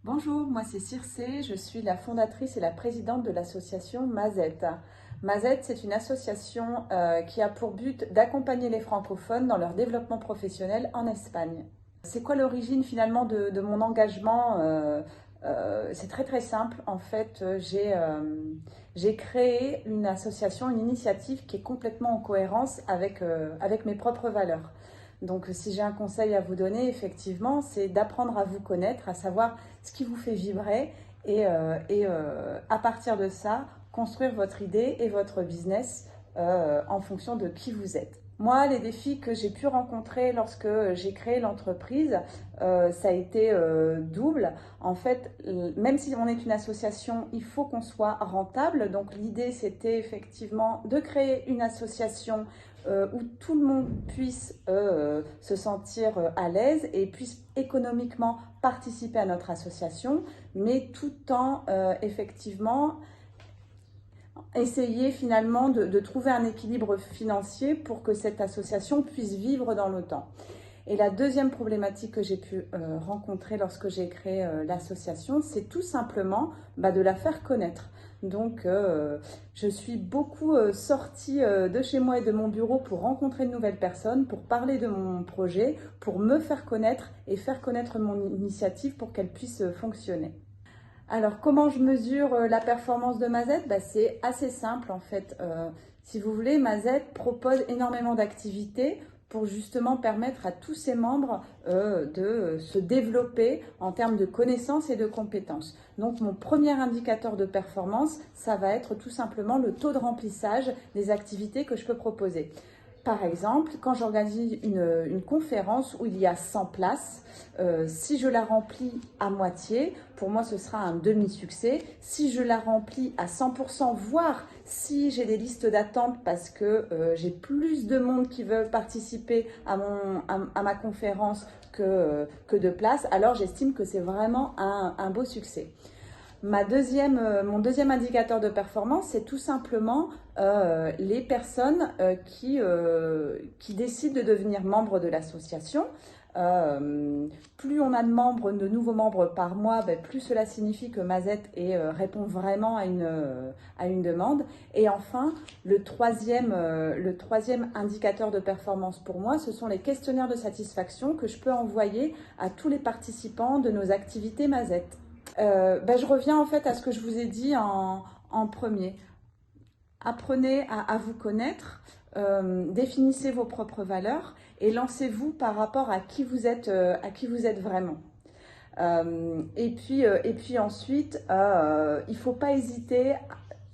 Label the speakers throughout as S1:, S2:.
S1: Bonjour, moi c'est Circé, je suis la fondatrice et la présidente de l'association Mazette. Mazette, c'est une association qui a pour but d'accompagner les francophones dans leur développement professionnel en Espagne. C'est quoi l'origine finalement de mon engagement C'est très très simple. En fait, j'ai créé une association, une initiative qui est complètement en cohérence avec mes propres valeurs. Donc, si j'ai un conseil à vous donner, effectivement, c'est d'apprendre à vous connaître, à savoir ce qui vous fait vibrer et à partir de ça, construire votre idée et votre business en fonction de qui vous êtes. Moi, les défis que j'ai pu rencontrer lorsque j'ai créé l'entreprise, ça a été double. En fait, même si on est une association, il faut qu'on soit rentable. Donc l'idée, c'était effectivement de créer une association où tout le monde puisse se sentir à l'aise et puisse économiquement participer à notre association, mais tout en effectivement essayer finalement de trouver un équilibre financier pour que cette association puisse vivre dans le temps. Et la deuxième problématique que j'ai pu rencontrer lorsque j'ai créé l'association, c'est tout simplement de la faire connaître. Donc, je suis beaucoup sortie de chez moi et de mon bureau pour rencontrer de nouvelles personnes, pour parler de mon projet, pour me faire connaître et faire connaître mon initiative pour qu'elle puisse fonctionner. Alors, comment je mesure la performance de Mazette? C'est assez simple en fait. Si vous voulez, Mazette propose énormément d'activités pour justement permettre à tous ses membres de se développer en termes de connaissances et de compétences. Donc, mon premier indicateur de performance, ça va être tout simplement le taux de remplissage des activités que je peux proposer. Par exemple, quand j'organise une conférence où il y a 100 places, si je la remplis à moitié, pour moi ce sera un demi-succès. Si je la remplis à 100%, voire si j'ai des listes d'attente parce que j'ai plus de monde qui veulent participer à ma conférence que de places, alors j'estime que c'est vraiment un beau succès. Mon deuxième indicateur de performance, c'est tout simplement les personnes qui décident de devenir membres de l'association. Plus on a de nouveaux membres par mois, plus cela signifie que Mazette répond vraiment à une demande. Et enfin, le troisième indicateur de performance pour moi, ce sont les questionnaires de satisfaction que je peux envoyer à tous les participants de nos activités Mazette. Je reviens en fait à ce que je vous ai dit en premier. Apprenez à vous connaître, définissez vos propres valeurs et lancez-vous par rapport à qui vous êtes vraiment. Et puis ensuite, il ne faut pas hésiter,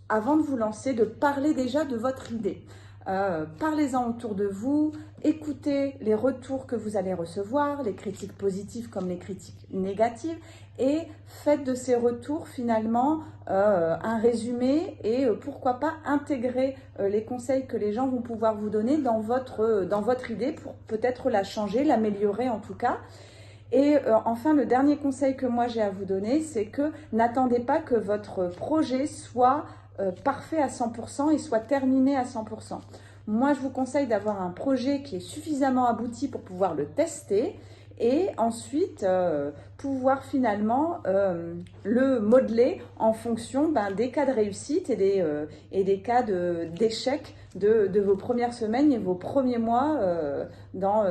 S1: avant de vous lancer, de parler déjà de votre idée. Parlez-en autour de vous, écoutez les retours que vous allez recevoir, les critiques positives comme les critiques négatives, et faites de ces retours finalement un résumé et pourquoi pas intégrer les conseils que les gens vont pouvoir vous donner dans votre idée pour peut-être la changer, l'améliorer en tout cas. Et enfin, le dernier conseil que moi j'ai à vous donner, c'est que n'attendez pas que votre projet soit parfait à 100% et soit terminé à 100%. Moi, je vous conseille d'avoir un projet qui est suffisamment abouti pour pouvoir le tester et ensuite pouvoir finalement le modeler en fonction des cas de réussite et des cas d'échec de vos premières semaines et vos premiers mois dans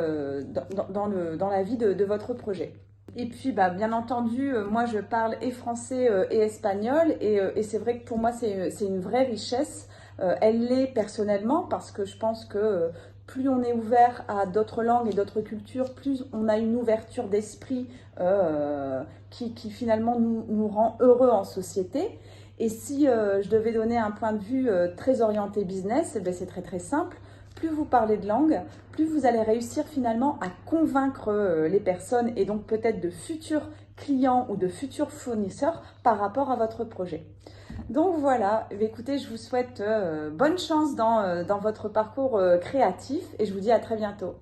S1: la vie de votre projet. Et puis, bien entendu, moi, je parle et français et espagnol. Et c'est vrai que pour moi, c'est une vraie richesse. Elle l'est personnellement parce que je pense que plus on est ouvert à d'autres langues et d'autres cultures, plus on a une ouverture d'esprit qui finalement nous rend heureux en société. Et si je devais donner un point de vue très orienté business, c'est très très simple. Plus vous parlez de langue, plus vous allez réussir finalement à convaincre les personnes et donc peut-être de futurs clients ou de futurs fournisseurs par rapport à votre projet. Donc voilà, écoutez, je vous souhaite bonne chance dans votre parcours créatif et je vous dis à très bientôt.